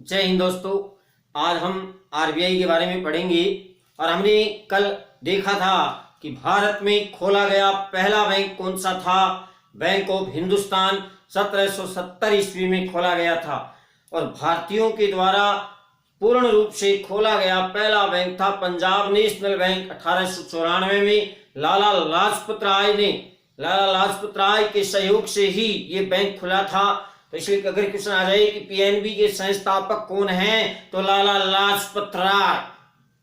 जय हिंद दोस्तों। आज हम आरबीआई के बारे में पढ़ेंगे और हमने कल देखा था कि भारत में खोला गया पहला बैंक कौन सा था। बैंक ऑफ हिंदुस्तान 1770 ईस्वी में खोला गया था और भारतीयों के द्वारा पूर्ण रूप से खोला गया पहला बैंक था पंजाब नेशनल बैंक। 1894 में लाला लाजपत राय के सहयोग से ही ये बैंक खुला था। तो इसलिए अगर क्वेश्चन आ जाए कि पीएनबी के संस्थापक कौन हैं, तो लाला लाजपत राय।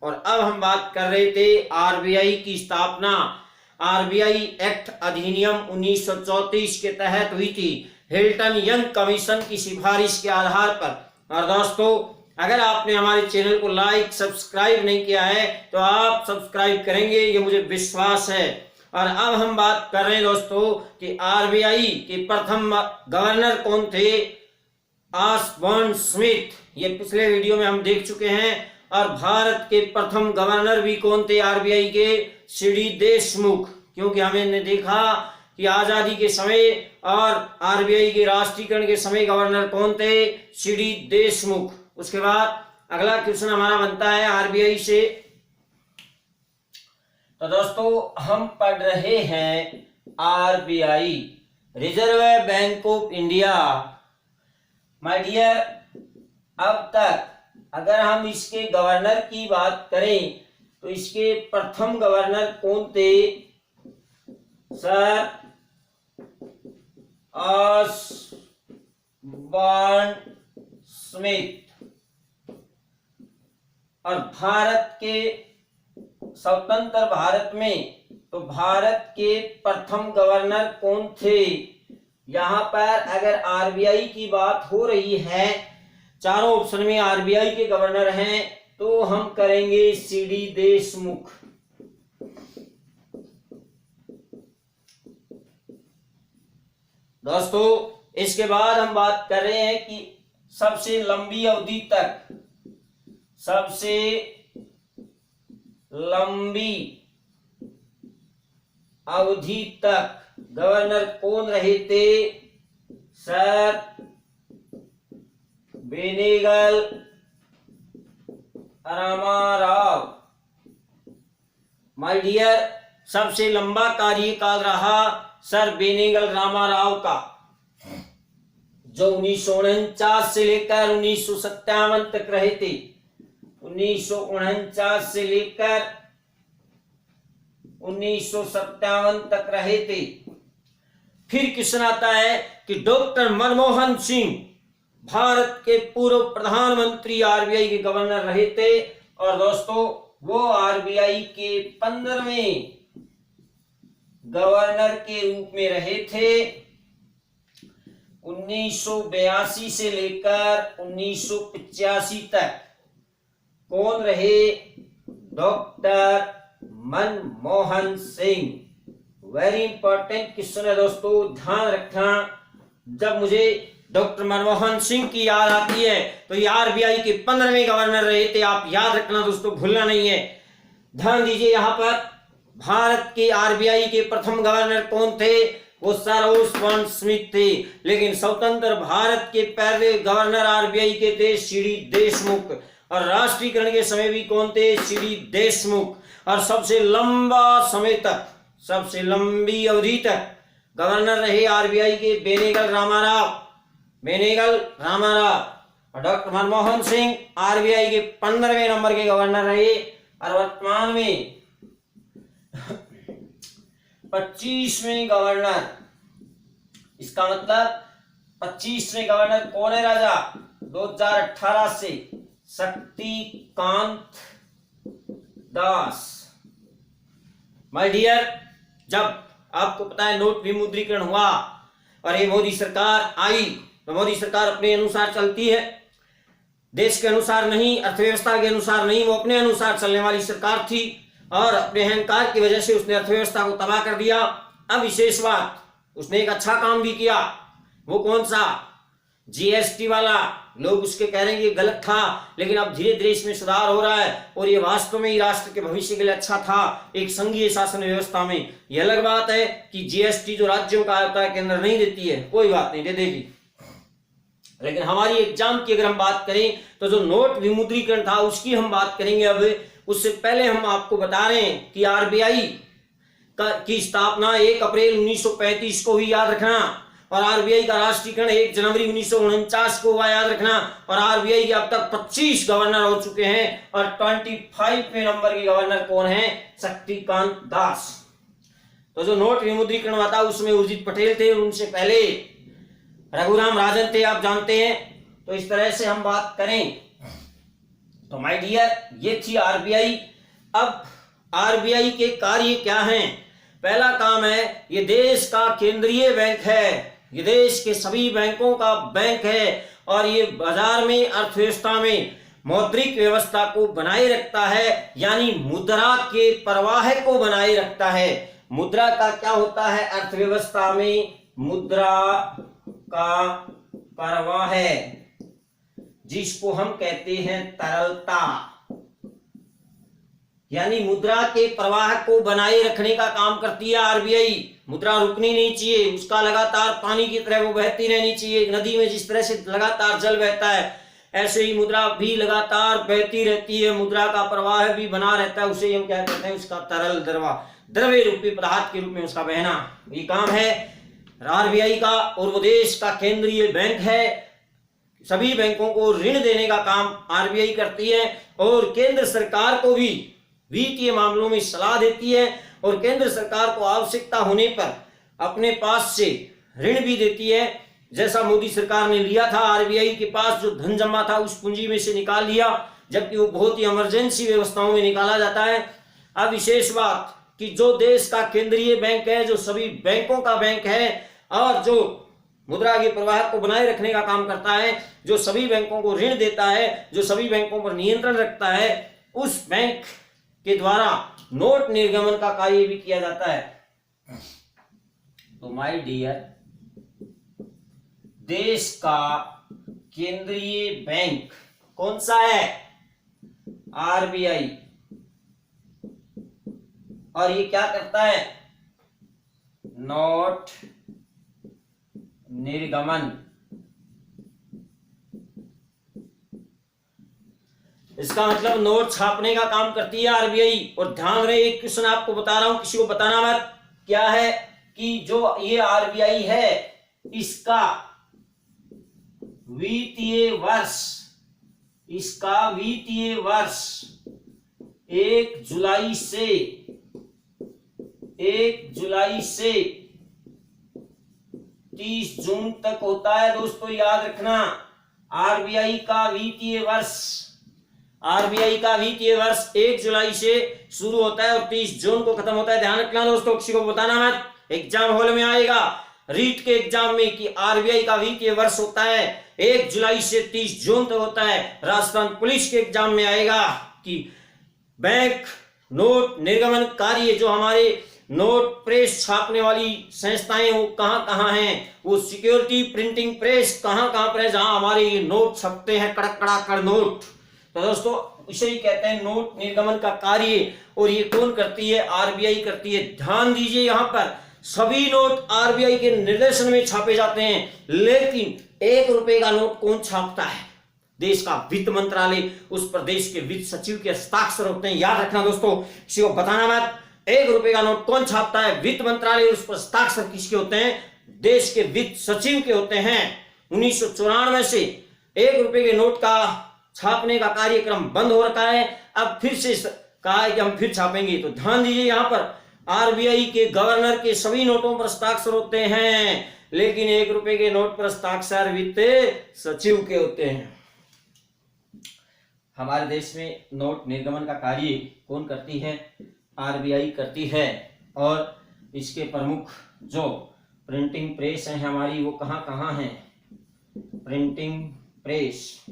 और अब हम बात कर रहे थे आरबीआई की स्थापना। आरबीआई एक्ट अधिनियम 1934 के तहत हुई थी, हिल्टन यंग कमीशन की सिफारिश के आधार पर। और दोस्तों, अगर आपने हमारे चैनल को लाइक सब्सक्राइब नहीं किया है तो आप सब्सक्राइब करेंगे, ये मुझे विश्वास है। और अब हम बात कर रहे हैं दोस्तों कि आरबीआई के प्रथम गवर्नर कौन थे। ऑसबॉर्न स्मिथ, ये पिछले वीडियो में हम देख चुके हैं। और भारत के प्रथम गवर्नर भी कौन थे आरबीआई के, सीडी देशमुख। क्योंकि हमने देखा कि आजादी के समय और आरबीआई के राष्ट्रीयकरण के समय गवर्नर कौन थे, सीडी देशमुख। उसके बाद अगला क्वेश्चन हमारा बनता है आरबीआई से। तो दोस्तों, हम पढ़ रहे हैं RBI, reserve bank of India. My dear, अब तक अगर हम इसके गवर्नर की बात करें तो इसके प्रथम गवर्नर कौन थे, सर ऑसबॉर्न स्मिथ। और भारत के स्वतंत्र भारत में तो भारत के प्रथम गवर्नर कौन थे। यहां पर अगर आरबीआई की बात हो रही है, चारों ऑप्शन में आरबीआई के गवर्नर हैं, तो हम करेंगे सीडी देशमुख। दोस्तों, इसके बाद हम बात कर रहे हैं कि सबसे लंबी अवधि तक गवर्नर कौन रहे थे, sir Benegal Rama Rau. My dear, सबसे लंबा कार्यकाल रहा सर बेनेगल रामाराव का, जो 1949 से लेकर 1957 तक रहे थे। 1949 से लेकर 1957 तक रहे थे। फिर क्वेश्चन आता है कि डॉक्टर मनमोहन सिंह भारत के पूर्व प्रधानमंत्री आरबीआई के गवर्नर रहे थे। और दोस्तों, वो आरबीआई के 15वें गवर्नर के रूप में रहे थे। 1982 से लेकर 1985 तक कौन रहे, doctor Manmohan Singh. Very important question है दोस्तों, ध्यान रखना। जब मुझे डॉक्टर मनमोहन सिंह की याद आती है तो ये आरबीआई के 15वें गवर्नर रहे थे। आप याद रखना दोस्तों, भूलना नहीं है। ध्यान दीजिए, यहां पर भारत के आरबीआई के प्रथम गवर्नर कौन थे, वो सर ऑसबॉर्न स्मिथ थे। लेकिन स्वतंत्र भारत के पहले गवर्नर आरबीआई के थे सीडी देशमुख। और राष्ट्रीयकरण के समय भी कौन थे, सीडी देशमुख। और सबसे लंबा समय तक, सबसे लंबी अवधि तक गवर्नर रहे आरबीआई के बेनेगल रामाराव। और डॉक्टर मनमोहन सिंह आरबीआई के 15वें नंबर के गवर्नर रहे। और वर्तमान में 25वें गवर्नर, इसका मतलब 25वें गवर्नर कौन है राजा, 2018 से शक्तिकांत दास। माय डियर, जब आपको पता है नोट विमुद्रीकरण हुआ और ये मोदी सरकार आई, तो मोदी सरकार अपने अनुसार चलती है, देश के अनुसार नहीं, अर्थव्यवस्था के अनुसार नहीं, वो अपने अनुसार चलने वाली सरकार थी। और अपने अहंकार की वजह से उसने अर्थव्यवस्था को तबाह कर दिया। अब विशेष बात, उसने एक अच्छा काम भी किया। वो कौन सा, जीएसटी वाला। लोग उसके कह रहे हैं कि गलत था, लेकिन अब धीरे धीरे इसमें सुधार हो रहा है और ये वास्तव में ही राष्ट्र के भविष्य के लिए अच्छा था, एक संघीय शासन व्यवस्था में। यह अलग बात है कि जीएसटी जो राज्यों का होता है केंद्र नहीं देती है, कोई बात नहीं, दे देगी। लेकिन हमारी एग्जाम की अगर हम बात करें तो जो नोट विमुद्रीकरण था उसकी हम बात करेंगे। अब उससे पहले हम आपको बता रहे हैं कि आरबीआई की स्थापना 1 अप्रैल 1935 को हुई, याद रखना। और आरबीआई का राष्ट्रीयकरण 1 जनवरी 1949 को हुआ, याद रखना। और आरबीआई के अब तक 25 गवर्नर हो चुके हैं और 25वें नंबर के गवर्नर कौन है? शक्तिकांत दास। तो जो नोट विमुद्रीकरण हुआ था उसमें उर्जित पटेल थे और उनसे पहले रघुराम राजन थे, आप जानते हैं। तो इस तरह से हम बात करें तो माय डियर, ये थी आरबीआई। अब आरबीआई के कार्य क्या हैं? पहला काम है, ये देश का केंद्रीय बैंक है, ये देश के सभी बैंकों का बैंक है और ये बाजार में, अर्थव्यवस्था में मौद्रिक व्यवस्था को बनाए रखता है, यानी मुद्रा के प्रवाह को बनाए रखता है। मुद्रा का क्या होता है अर्थव्यवस्था में? मुद्रा का प्रवाह है, जिसको हम कहते हैं तरलता, यानी मुद्रा के प्रवाह को बनाए रखने का काम करती है आरबीआई। मुद्रा रुकनी नहीं चाहिए, उसका लगातार पानी की तरह वो बहती रहनी चाहिए। नदी में जिस तरह से लगातार जल बहता है, ऐसे ही मुद्रा भी लगातार बहती रहती है, मुद्रा का प्रवाह भी बना रहता है। उसे हम क्या कहते हैं? उसका तरल द्रव्य रूपी पदार्थ के रूप में उसका बहना, ये काम है आरबीआई का। और वो देश का केंद्रीय बैंक है, सभी बैंकों को ऋण देने का काम आरबीआई करती है और केंद्र सरकार को भी वित्तीय मामलों में सलाह देती है और केंद्र सरकार को आवश्यकता होने पर अपने पास से ऋण भी देती है। जैसा मोदी सरकार ने लिया था, आरबीआई के पास जो धन जमा था उस पूंजी में से निकाल लिया, जबकि वो बहुत ही इमरजेंसी व्यवस्थाओं में निकाला जाता है। अब विशेष बात कि जो देश का केंद्रीय बैंक है, जो सभी बैंकों का बैंक है और जो मुद्रा के प्रवाह को बनाए रखने का काम करता है, जो सभी बैंकों को ऋण देता है, जो सभी बैंकों पर नियंत्रण रखता है, उस बैंक के द्वारा नोट निर्गमन का कार्य भी किया जाता है। तो माय डियर, देश का केंद्रीय बैंक कौन सा है? आरबीआई। और ये क्या करता है? नोट निर्गमन। इसका मतलब नोट छापने का काम करती है आरबीआई। और ध्यान रहे, एक क्वेश्चन आपको बता रहा हूं, किसी को बताना मत। क्या है कि जो ये आरबीआई है, इसका वित्तीय वर्ष 1 जुलाई से 30 जून तक होता है। दोस्तों याद रखना, आरबीआई का वित्तीय वर्ष 1 जुलाई से शुरू होता है और 30 जून को खत्म होता है। ध्यान रखना दोस्तों, किसी को बताना मत, एग्जाम हॉल में आएगा रीट के एग्जाम में कि आरबीआई का वित्तीय वर्ष होता है 1 जुलाई से 30 जून तक होता है। राजस्थान पुलिस के एग्जाम में आएगा कि बैंक नोट निर्गमन कार्य, जो हमारे नोट प्रेस छापने वाली संस्थाएं वो कहां हैं, वो सिक्योरिटी प्रिंटिंग प्रेस कहां पर है, जहां हमारे ये नोट छपते हैं, कड़क नोट। तो दोस्तों इसे ही कहते हैं नोट निर्गमन का कार्य। और ये कौन करती है? आरबीआई करती है। ध्यान दीजिए, यहाँ पर सभी नोट आरबीआई के निर्देशन में छापे जाते हैं, लेकिन 1 रुपए का नोट कौन छापता है? देश का वित्त मंत्रालय, उस प्रदेश के वित्त सचिव के हस्ताक्षर होते हैं। याद रखना दोस्तों, किसी को बताना मत। 1 रुपए का नोट कौन छापता है? वित्त मंत्रालय। उस पर हस्ताक्षर किसके होते हैं? देश के वित्त सचिव के होते हैं। 1994 से 1 रुपए के नोट का छापने का कार्यक्रम बंद हो रखा है। अब फिर से कहा है कि हम फिर छापेंगे। तो ध्यान दीजिए, यहाँ पर आरबीआई के गवर्नर के सभी नोटों पर हस्ताक्षर होते हैं, लेकिन 1 रुपए के नोट पर हस्ताक्षर वित्त सचिव के होते हैं। हमारे देश में नोट निर्गमन का कार्य कौन करती है? आरबीआई करती है। और इसके प्रमुख जो प्रिंटिंग प्रेस है हमारी, वो कहाँ हैं? प्रिंटिंग प्रेस,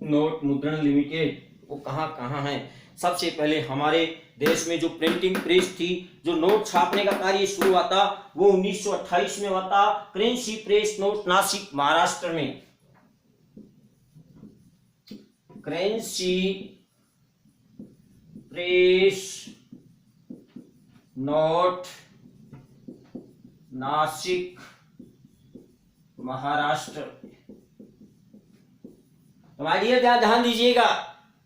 नोट मुद्रण लिमिटेड, वो कहाँ है? सबसे पहले हमारे देश में जो प्रिंटिंग प्रेस थी, जो नोट छापने का कार्य शुरू हुआ था, वो 1928 में हुआ था। Currency press note, Nashik, Maharashtra में। Currency press note, Nashik, Maharashtra. तो माय डियर ध्यान दीजिएगा,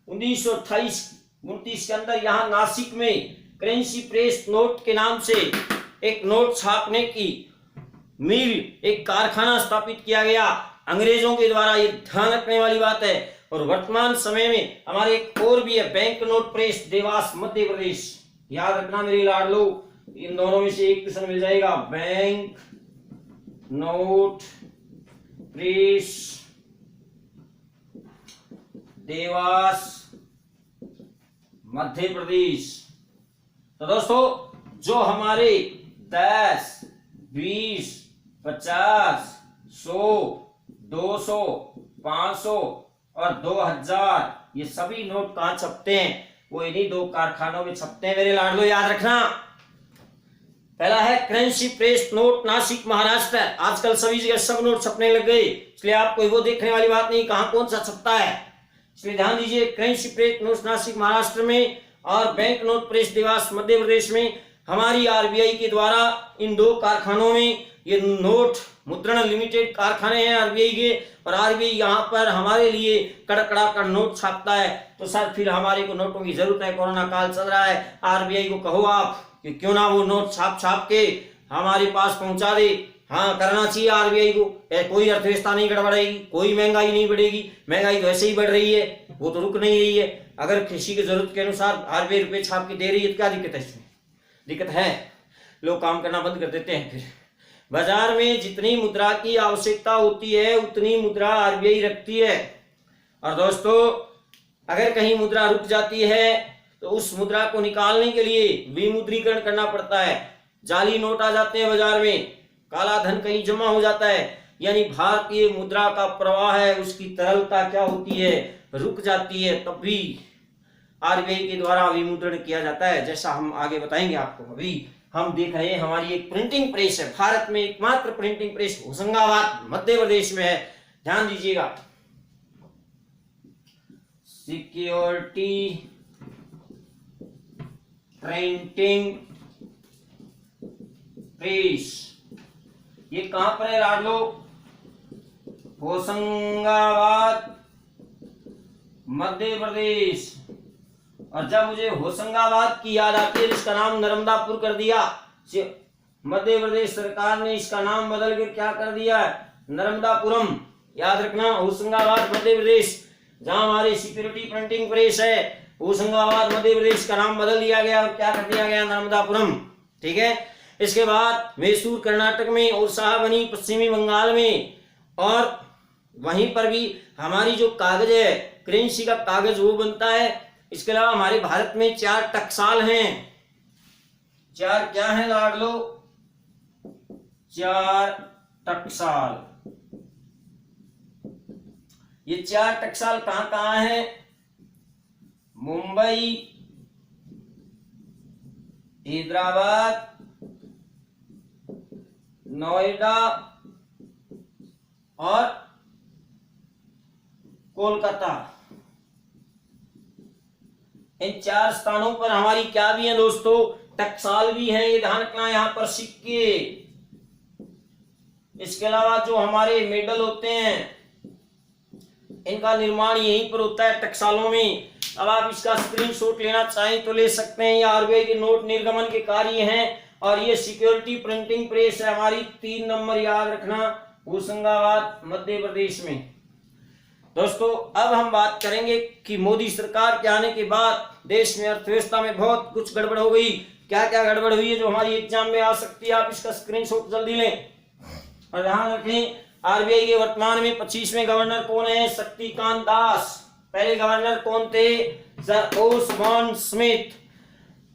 1928-29 के अंदर यहाँ नासिक में करेंसी प्रेस नोट के नाम से एक नोट छापने की मिल, एक कारखाना स्थापित किया गया अंग्रेजों के द्वारा। ये ध्यान रखने वाली बात है। और वर्तमान समय में हमारे एक और भी है, bank note press Dewas Madhya Pradesh. याद रखना मेरी लाडलो, इन दोनों में से एक क्वेश्चन मिल जाएगा। Bank note press Dewas Madhya Pradesh. तो दोस्तों, जो हमारे 10, 20, 50, 100, 200, 500 और 2000 ये सभी नोट कहां छपते हैं? वो इन्हीं दो कारखानों में छपते हैं मेरे लाडलो, याद रखना। पहला है currency press note Nashik Maharashtra. आजकल सभी जगह सब नोट छपने लग गए, इसलिए आपको वो देखने वाली बात नहीं कहां कौन सा छपता है, इसलिए ध्यान दीजिए। Currency press note Nashik Maharashtra में और bank note press Dewas Madhya Pradesh में हमारी आरबीआई के द्वारा इन दो कारखानों में ये नोट मुद्रण लिमिटेड कारखाने हैं आरबीआई के, और आरबीआई यहाँ पर हमारे लिए कड़कड़ा कर नोट छापता है। तो सर फिर हमारे को नोटों की जरूरत है, कोरोना काल चल रहा है, आरबीआई को कहो आप कि क्यों ना वो नोट छाप के हमारे पास पहुंचा दे। हाँ, करना चाहिए आरबीआई को। कोई अर्थव्यवस्था नहीं गड़बड़ाएगी, कोई महंगाई नहीं बढ़ेगी, महंगाई तो ऐसे ही बढ़ रही है, वो तो रुक नहीं रही है। अगर किसी की जरूरत के अनुसार आरबीआई रुपए छाप के दे रही है तो क्या दिक्कत है? इसमें दिक्कत है, लोग काम करना बंद कर देते हैं। फिर बाजार में जितनी मुद्रा की आवश्यकता होती है उतनी मुद्रा आरबीआई रखती है। और दोस्तों, अगर कहीं मुद्रा रुक जाती है तो उस मुद्रा को निकालने के लिए विमुद्रीकरण करना पड़ता है। जाली नोट आ जाते हैं बाजार में, काला धन कहीं जमा हो जाता है, यानी भारतीय मुद्रा का प्रवाह है, उसकी तरलता क्या होती है, रुक जाती है, तब भी आरबीआई के द्वारा विमुद्रण किया जाता है। जैसा हम आगे बताएंगे आपको। अभी हम देख रहे हैं हमारी एक प्रिंटिंग प्रेस है, भारत में एकमात्र प्रिंटिंग प्रेस होशंगाबाद मध्य प्रदेश में है। ध्यान दीजिएगा, सिक्योरिटी प्रिंटिंग प्रेस, ये कहां पर है राजलो? होशंगाबाद मध्य प्रदेश। और जब मुझे होशंगाबाद की याद आती है, इसका नाम नर्मदापुर कर दिया। मध्य प्रदेश सरकार ने इसका नाम बदल के क्या कर दिया है? नर्मदापुरम। याद रखना, होशंगाबाद मध्य प्रदेश, जहां हमारी सिक्योरिटी प्रिंटिंग प्रेस है, होशंगाबाद मध्य प्रदेश का नाम बदल दिया गया और क्या कर दिया गया? नर्मदापुरम। ठीक है। इसके बाद मैसूर कर्नाटक में और शाहबनी पश्चिमी बंगाल में, और वहीं पर भी हमारी जो कागज है, करेंसी का कागज, वो बनता है। इसके अलावा हमारे भारत में 4 टकसाल हैं। 4 क्या है लाडलो? 4 टकसाल। ये 4 टकसाल कहां कहां है? मुंबई, हैदराबाद, नोएडा और कोलकाता। इन 4 स्थानों पर हमारी क्या भी है दोस्तों? टकसाल भी है। ये ध्यान रखना, यहां पर सिक्के। इसके अलावा जो हमारे मेडल होते हैं, इनका निर्माण यहीं पर होता है, टकसालों में। अब आप इसका स्क्रीनशॉट लेना चाहें तो ले सकते हैं। ये आरबीआई के नोट निर्गमन के कार्य हैं। और ये सिक्योरिटी प्रिंटिंग प्रेस है हमारी, 3 नंबर, याद रखना, होशंगाबाद मध्य प्रदेश में। दोस्तों, अब हम बात करेंगे कि मोदी सरकार के आने के बाद देश में अर्थव्यवस्था में बहुत कुछ गड़बड़ हो गई। क्या क्या गड़बड़ हुई है जो हमारी एग्जाम में आ सकती है, आप इसका स्क्रीनशॉट जल्दी लें। और ध्यान रखें, आरबीआई के वर्तमान में 25वें गवर्नर कौन है? शक्तिकांत दास। पहले गवर्नर कौन थे? Sir Osborne Smith.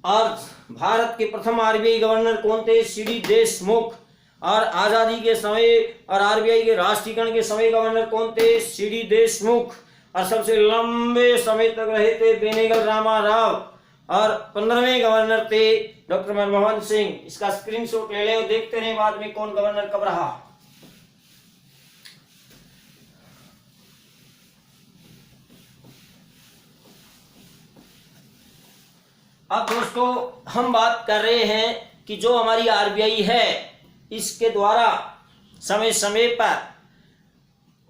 और भारत के प्रथम आरबीआई गवर्नर कौन थे? सीडी देशमुख। और आजादी के समय और आरबीआई के राष्ट्रीयकरण के समय गवर्नर कौन थे? सीडी देशमुख। और सबसे लंबे समय तक रहे थे बेनेगल रामाराव। और 15वें गवर्नर थे डॉक्टर मनमोहन सिंह। इसका स्क्रीनशॉट ले लें और देखते रहे बाद में कौन गवर्नर कब रहा। अब दोस्तों, हम बात कर रहे हैं कि जो हमारी आरबीआई है, इसके द्वारा समय समय पर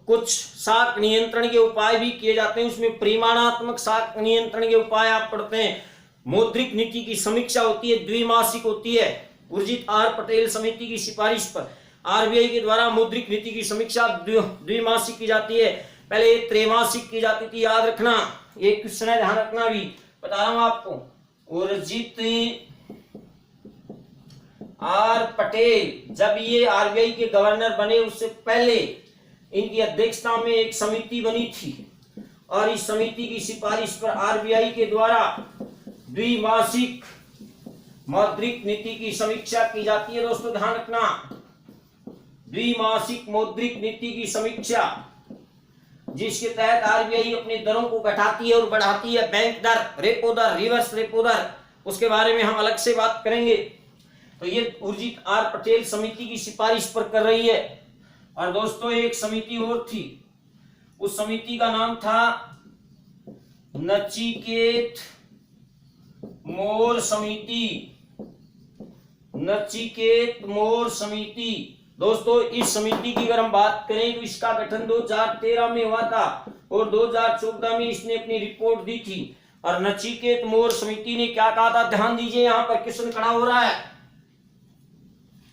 कुछ शाख नियंत्रण के उपाय भी किए जाते हैं, उसमें परिमाणात्मक शाख नियंत्रण के उपाय आप पढ़ते हैं। मौद्रिक नीति की समीक्षा होती है, द्विमासिक होती है। उर्जित आर पटेल समिति की सिफारिश पर आरबीआई के द्वारा मौद्रिक नीति की समीक्षा द्विमासिक की जाती है, पहले त्रैमासिक की जाती थी, याद रखना। ये क्वेश्चन है, ध्यान रखना, भी बता रहा हूं आपको। उर्जित आर पटेल जब ये आरबीआई के गवर्नर बने उससे पहले इनकी अध्यक्षता में एक समिति बनी थी और इस समिति की सिफारिश पर आरबीआई के द्वारा द्विमासिक मौद्रिक नीति की समीक्षा की जाती है। दोस्तों ध्यान रखना, द्विमासिक मौद्रिक नीति की समीक्षा, जिसके तहत आरबीआई अपनी दरों को घटाती है और बढ़ाती है। बैंक दर, रेपो दर, रिवर्स रेपो दर, उसके बारे में हम अलग से बात करेंगे। तो ये उर्जित आर पटेल समिति की सिफारिश पर कर रही है। और दोस्तों एक समिति और थी, उस समिति का नाम था नचिकेत मोर समिति। नचिकेत मोर समिति। दोस्तों इस समिति की अगर हम बात करें तो इसका गठन 2013 में हुआ था और 2014 में इसने अपनी रिपोर्ट दी थी। और नचिकेत मोर समिति ने क्या कहा था, ध्यान दीजिए, यहां पर क्वेश्चन खड़ा हो रहा है।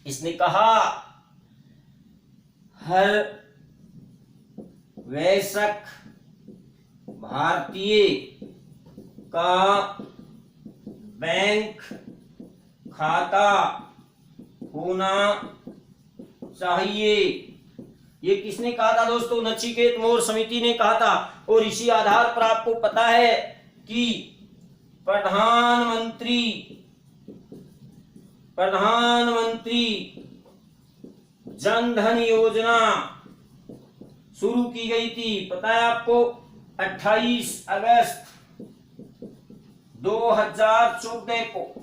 इसने कहा हर वयस्क भारतीय का बैंक खाता होना चाहिए। ये किसने कहा था दोस्तों? नचिकेत मोर समिति ने कहा था। और इसी आधार पर आपको पता है कि प्रधानमंत्री जन धन योजना शुरू की गई थी। पता है आपको, 28 अगस्त 2014 को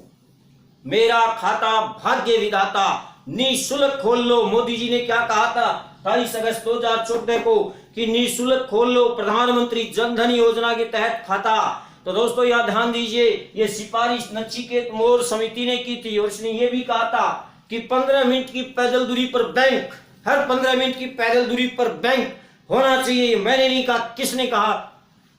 मेरा खाता भाग्य विधाता निःशुल्क खोल लो। मोदी जी ने क्या कहा था 28 अगस्त 2014 को कि निःशुल्क खोल लो प्रधानमंत्री जन धन योजना के तहत खाता। तो दोस्तों यह ध्यान दीजिए, ये सिफारिश नचिकेत मोर समिति ने की थी। और इसने ये भी कहा था कि 15 मिनट की पैदल दूरी पर बैंक, हर 15 मिनट की पैदल दूरी पर बैंक होना चाहिए। मैंने नहीं कहा, किसने कहा?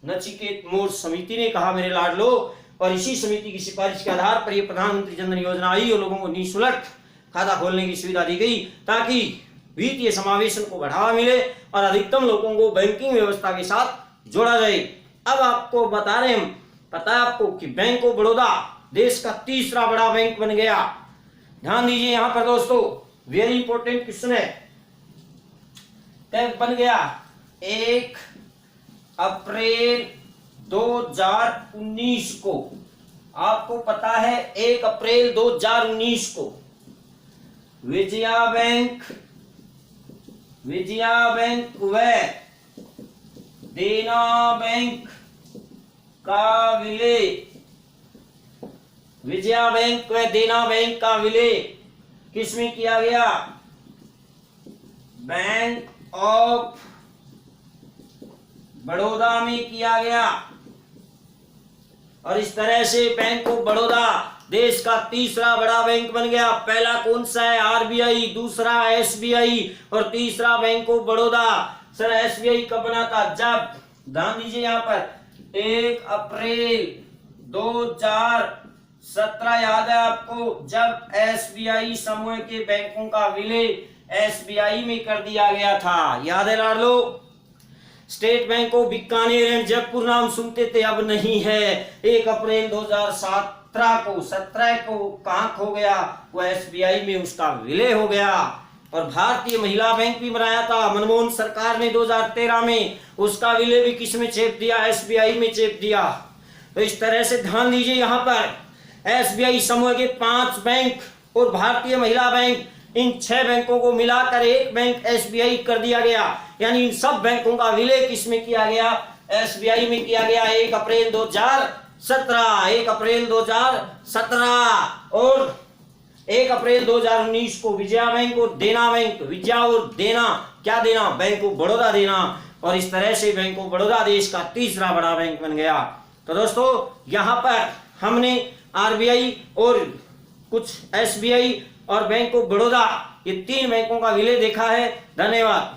नचिकेत मोर समिति ने कहा मेरे लाडलो। और इसी समिति की सिफारिश के आधार पर यह प्रधानमंत्री जन धन योजना आई और लोगों को निःशुल्क खाता खोलने की सुविधा दी गई ताकि वित्तीय समावेशन को बढ़ावा मिले और अधिकतम लोगों को बैंकिंग व्यवस्था के साथ जोड़ा जाए। अब आपको बता रहे हैं, पता है आपको कि बैंक ऑफ बड़ौदा देश का तीसरा बड़ा बैंक बन गया। ध्यान दीजिए यहां पर दोस्तों, वेरी इंपॉर्टेंट क्वेश्चन है। तब बन गया 1 अप्रैल 2019 को। आपको पता है 1 अप्रैल 2019 को विजया बैंक व देना बैंक का विलय, विजया बैंक व देना बैंक का विलय किसमें किया गया? बैंक ऑफ बड़ौदा में किया गया। और इस तरह से बैंक ऑफ बड़ौदा देश का तीसरा बड़ा बैंक बन गया। पहला कौन सा है? आरबीआई, दूसरा एसबीआई और तीसरा bank of Baroda. Sir SBI कब बना था? जब, ध्यान दीजिए यहाँ पर 1 अप्रैल 2017, याद है आपको, जब एसबीआई समूह के बैंकों का विलय एसबीआई में कर दिया गया था। याद है लाडलो? State bank of Bikaner and Jaipur नाम सुनते थे, अब नहीं है। 1 अप्रैल 2017 को कहां खो गया? वो एसबीआई में उसका विलय हो गया। और भारतीय महिला बैंक भी बनाया था मनमोहन सरकार ने 2013 में, उसका विलय भी किस में चेप दिया? एसबीआई में चेप दिया। तो इस तरह से ध्यान दीजिए, यहाँ पर एसबीआई समूह के 5 बैंक और भारतीय महिला बैंक, इन 6 बैंकों को मिलाकर एक बैंक एसबीआई कर दिया गया। यानी इन सब बैंकों का विलय किसमें किया गया? एसबीआई में किया गया 1 अप्रैल 2017। 1 अप्रैल 2017 और 1 अप्रैल 2019 को विजया बैंक और देना बैंक, विजया और देना, क्या देना? बैंक ऑफ बड़ौदा देना। और इस तरह से बैंक ऑफ बड़ौदा देश का तीसरा बड़ा बैंक बन गया। तो दोस्तों यहां पर हमने आरबीआई और कुछ एसबीआई और बैंक ऑफ बड़ौदा, ये 3 बैंकों का विलय देखा है। धन्यवाद।